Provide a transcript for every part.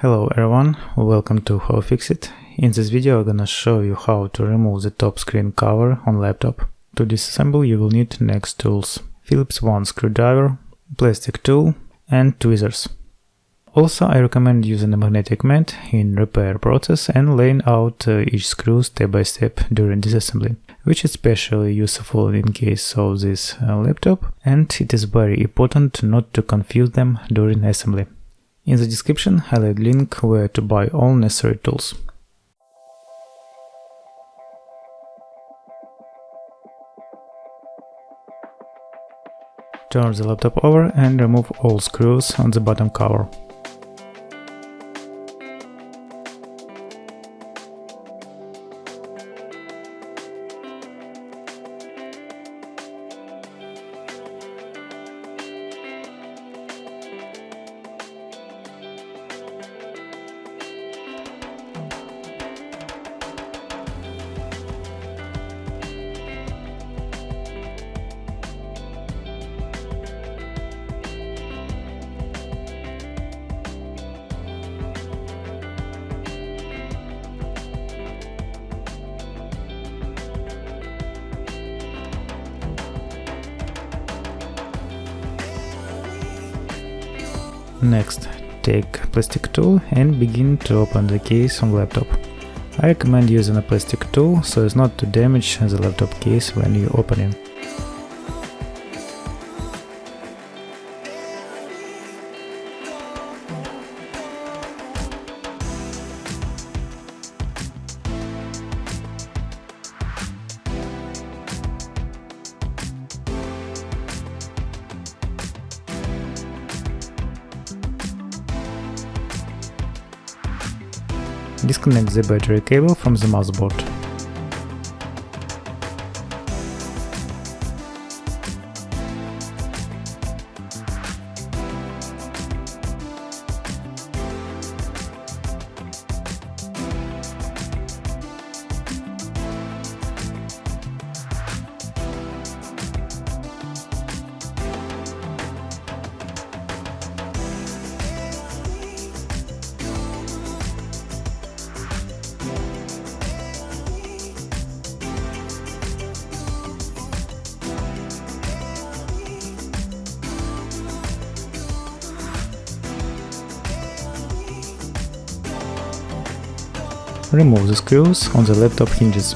Hello everyone, welcome to How Fix It. In this video I'm gonna show you how to remove the top screen cover on laptop. To disassemble you will need next tools: Phillips 1 screwdriver, plastic tool and tweezers. Also I recommend using a magnetic mat in repair process and laying out each screw step by step during disassembly, which is especially useful in case of this laptop, and it is very important not to confuse them during assembly. In the description I'll add link where to buy all necessary tools. Turn the laptop over and remove all screws on the bottom cover. Next, take plastic tool and begin to open the case on laptop. I recommend using a plastic tool so as not to damage the laptop case when you open it. Disconnect the battery cable from the motherboard. Remove the screws on the laptop hinges.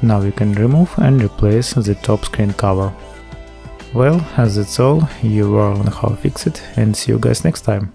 Now you can remove and replace the top screen cover. Well, that's all, you are on How Fix It, and see you guys next time.